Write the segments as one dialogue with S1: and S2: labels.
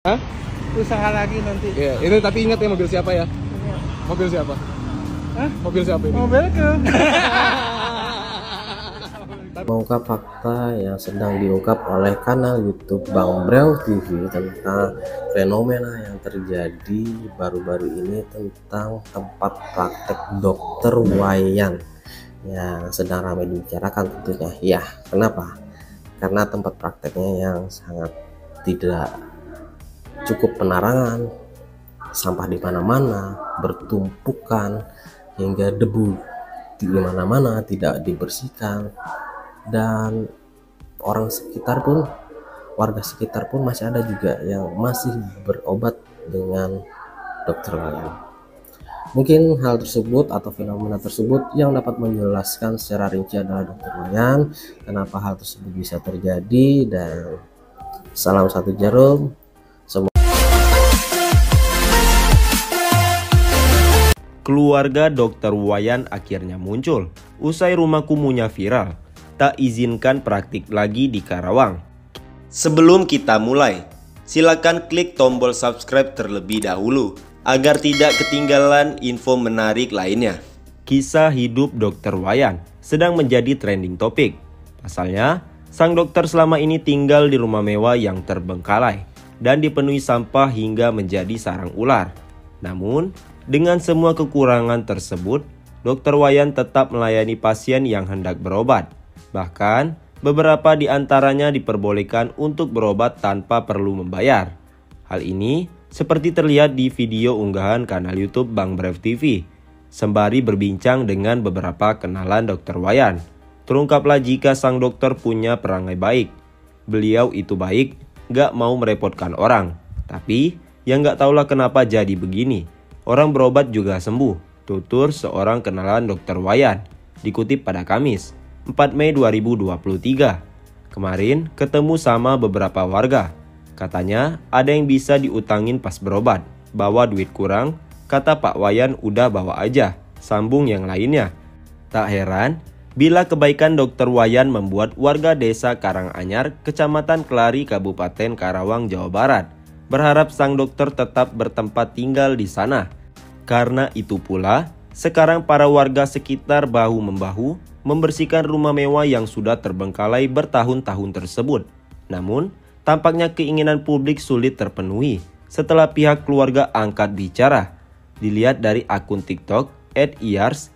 S1: Hah?
S2: Usaha lagi nanti.
S1: Iya, ini tapi ingat ya mobil siapa ya? Mobil siapa?
S2: Hah?
S1: Mobil siapa ini?
S2: Mobilku.
S3: Mengungkap fakta yang sedang diungkap oleh kanal YouTube Bang Brew TV tentang fenomena yang terjadi baru-baru ini tentang tempat praktek dokter Wayan yang sedang ramai dibicarakan tentunya. Ya, kenapa? Karena tempat prakteknya yang sangat tidak cukup penerangan, sampah di mana-mana, bertumpukan hingga debu di mana-mana tidak dibersihkan. Dan orang sekitar pun, warga sekitar pun masih ada juga yang masih berobat dengan dokter Wayan. Mungkin hal tersebut atau fenomena tersebut yang dapat menjelaskan secara rinci adalah dokter Wayan, kenapa hal tersebut bisa terjadi. Dan salam satu jarum.
S4: Keluarga dokter Wayan akhirnya muncul usai rumah kumuhnya viral. Tak izinkan praktik lagi di Karawang. Sebelum kita mulai, silakan klik tombol subscribe terlebih dahulu agar tidak ketinggalan info menarik lainnya. Kisah hidup dokter Wayan sedang menjadi trending topik. Pasalnya, sang dokter selama ini tinggal di rumah mewah yang terbengkalai dan dipenuhi sampah hingga menjadi sarang ular. Namun, dengan semua kekurangan tersebut, dokter Wayan tetap melayani pasien yang hendak berobat. Bahkan, beberapa di antaranya diperbolehkan untuk berobat tanpa perlu membayar. Hal ini seperti terlihat di video unggahan kanal YouTube Bang Brew TV. Sembari berbincang dengan beberapa kenalan dokter Wayan, terungkaplah jika sang dokter punya perangai baik. Beliau itu baik, gak mau merepotkan orang. Tapi, yang gak tahulah kenapa jadi begini. Orang berobat juga sembuh, tutur seorang kenalan dokter Wayan. Dikutip pada Kamis 4 Mei 2023. Kemarin ketemu sama beberapa warga. Katanya ada yang bisa diutangin pas berobat. Bawa duit kurang, kata Pak Wayan udah bawa aja, sambung yang lainnya. Tak heran bila kebaikan dokter Wayan membuat warga desa Karanganyar, Kecamatan Kelari, Kabupaten Karawang, Jawa Barat berharap sang dokter tetap bertempat tinggal di sana. Karena itu pula, sekarang para warga sekitar bahu-membahu membersihkan rumah mewah yang sudah terbengkalai bertahun-tahun tersebut. Namun, tampaknya keinginan publik sulit terpenuhi setelah pihak keluarga angkat bicara. Dilihat dari akun TikTok @iars,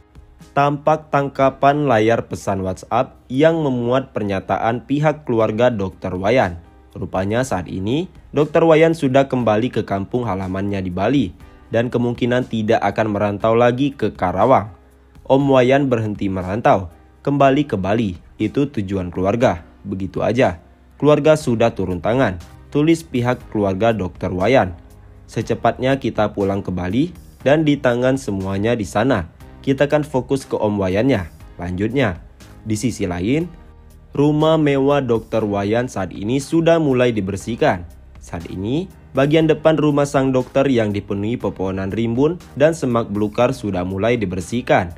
S4: tampak tangkapan layar pesan WhatsApp yang memuat pernyataan pihak keluarga dokter Wayan. Rupanya saat ini, dokter Wayan sudah kembali ke kampung halamannya di Bali dan kemungkinan tidak akan merantau lagi ke Karawang. Om Wayan berhenti merantau, kembali ke Bali, itu tujuan keluarga. Begitu aja, keluarga sudah turun tangan, tulis pihak keluarga dokter Wayan. Secepatnya kita pulang ke Bali dan di tangan semuanya di sana. Kita kan fokus ke Om Wayannya, lanjutnya. Di sisi lain, rumah mewah dokter Wayan saat ini sudah mulai dibersihkan. Saat ini, bagian depan rumah sang dokter yang dipenuhi pepohonan rimbun dan semak belukar sudah mulai dibersihkan.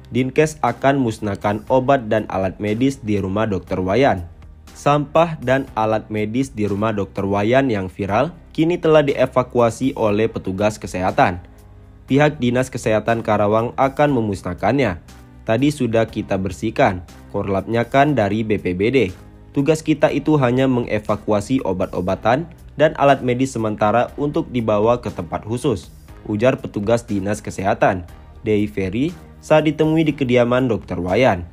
S4: Dinkes akan musnahkan obat dan alat medis di rumah dokter Wayan. Sampah dan alat medis di rumah dokter Wayan yang viral kini telah dievakuasi oleh petugas kesehatan. Pihak Dinas Kesehatan Karawang akan memusnahkannya. Tadi sudah kita bersihkan, korlapnya kan dari BPBD. Tugas kita itu hanya mengevakuasi obat-obatan dan alat medis sementara untuk dibawa ke tempat khusus, ujar petugas Dinas Kesehatan, Dei Ferry, saat ditemui di kediaman dokter Wayan.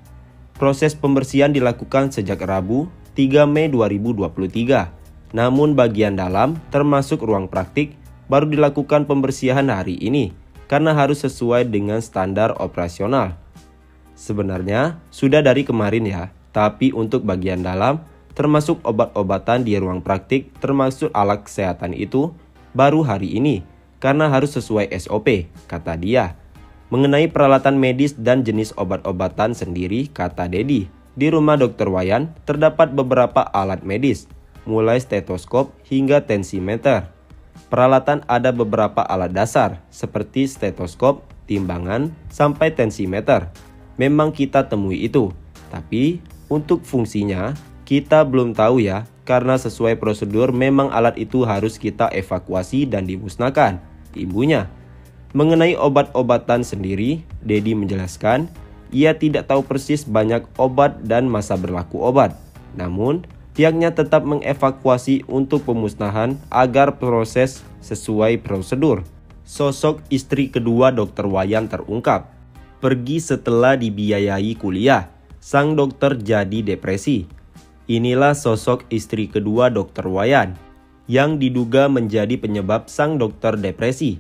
S4: Proses pembersihan dilakukan sejak Rabu 3 Mei 2023. Namun bagian dalam termasuk ruang praktik baru dilakukan pembersihan hari ini karena harus sesuai dengan standar operasional. Sebenarnya sudah dari kemarin ya, tapi untuk bagian dalam termasuk obat-obatan di ruang praktik termasuk alat kesehatan itu baru hari ini karena harus sesuai SOP, kata dia. Mengenai peralatan medis dan jenis obat-obatan sendiri, kata Dedi, di rumah dokter Wayan terdapat beberapa alat medis, mulai stetoskop hingga tensimeter. Peralatan ada beberapa alat dasar, seperti stetoskop, timbangan, sampai tensimeter. Memang kita temui itu, tapi untuk fungsinya Kita belum tahu ya, karena sesuai prosedur memang alat itu harus kita evakuasi dan dimusnahkan, imbunya. Mengenai obat-obatan sendiri, Dedi menjelaskan, ia tidak tahu persis banyak obat dan masa berlaku obat. Namun, pihaknya tetap mengevakuasi untuk pemusnahan agar proses sesuai prosedur. Sosok istri kedua Dr. Wayan terungkap. Pergi setelah dibiayai kuliah, sang dokter jadi depresi. Inilah sosok istri kedua Dr. Wayan yang diduga menjadi penyebab sang dokter depresi.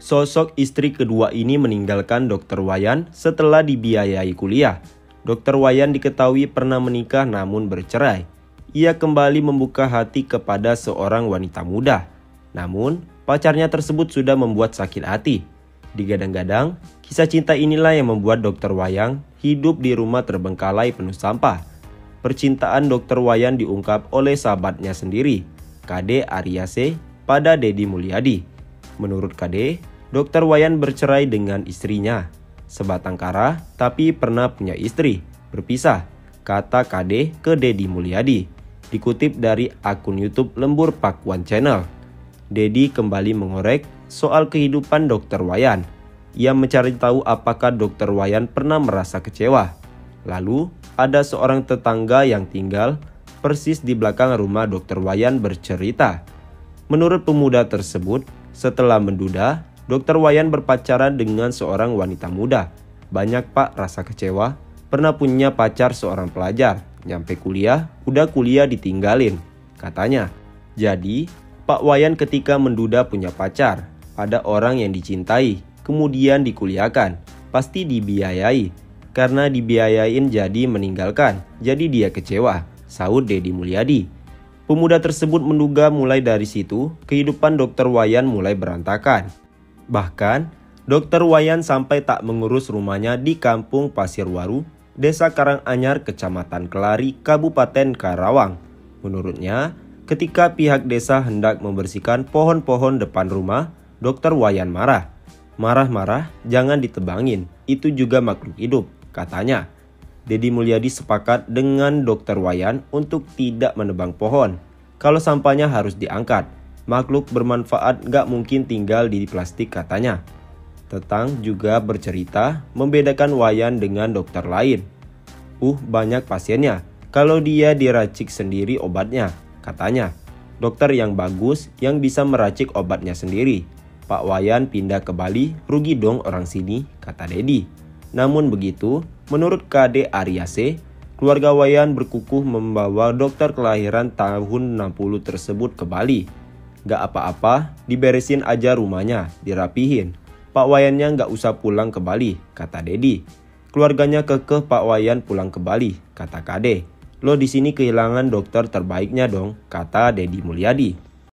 S4: Sosok istri kedua ini meninggalkan Dr. Wayan setelah dibiayai kuliah. Dr. Wayan diketahui pernah menikah namun bercerai. Ia kembali membuka hati kepada seorang wanita muda. Namun, pacarnya tersebut sudah membuat sakit hati. Digadang-gadang, kisah cinta inilah yang membuat Dr. Wayan hidup di rumah terbengkalai penuh sampah. Percintaan Dr. Wayan diungkap oleh sahabatnya sendiri, Kade Aryase, pada Dedi Mulyadi. Menurut Kade, Dr. Wayan bercerai dengan istrinya. Sebatang kara, tapi pernah punya istri. Berpisah, kata Kade ke Dedi Mulyadi. Dikutip dari akun YouTube Lembur Pakuan Channel. Dedi kembali mengorek soal kehidupan Dr. Wayan. Ia mencari tahu apakah Dr. Wayan pernah merasa kecewa. Lalu, ada seorang tetangga yang tinggal persis di belakang rumah Dr. Wayan bercerita. Menurut pemuda tersebut, setelah menduda, Dr. Wayan berpacaran dengan seorang wanita muda. Banyak pak rasa kecewa, pernah punya pacar seorang pelajar. Nyampe kuliah, udah kuliah ditinggalin, katanya. Jadi, Pak Wayan ketika menduda punya pacar, ada orang yang dicintai, kemudian dikuliahkan, pasti dibiayai. Karena dibiayain jadi meninggalkan, jadi dia kecewa, sahut Dedi Mulyadi. Pemuda tersebut menduga mulai dari situ, kehidupan Dr. Wayan mulai berantakan. Bahkan, Dr. Wayan sampai tak mengurus rumahnya di Kampung Pasirwaru, Desa Karanganyar, Kecamatan Kelari, Kabupaten Karawang. Menurutnya, ketika pihak desa hendak membersihkan pohon-pohon depan rumah, Dr. Wayan marah. Marah-marah, jangan ditebangin, itu juga makhluk hidup, katanya. Dedi Mulyadi sepakat dengan Dr. Wayan untuk tidak menebang pohon. Kalau sampahnya harus diangkat, makhluk bermanfaat gak mungkin tinggal di plastik, katanya. Tetang juga bercerita membedakan Wayan dengan dokter lain. Banyak pasiennya, kalau dia diracik sendiri obatnya, katanya. Dokter yang bagus yang bisa meracik obatnya sendiri. Pak Wayan pindah ke Bali, rugi dong orang sini, kata Dedi. Namun begitu, menurut Kade Aryase, keluarga Wayan berkukuh membawa dokter kelahiran tahun 60 tersebut ke Bali. Gak apa-apa, diberesin aja rumahnya, dirapihin. Pak Wayannya gak usah pulang ke Bali, kata Dedi. Keluarganya kekeh Pak Wayan pulang ke Bali, kata Kade. Lo di sini kehilangan dokter terbaiknya dong, kata Dedi Mulyadi.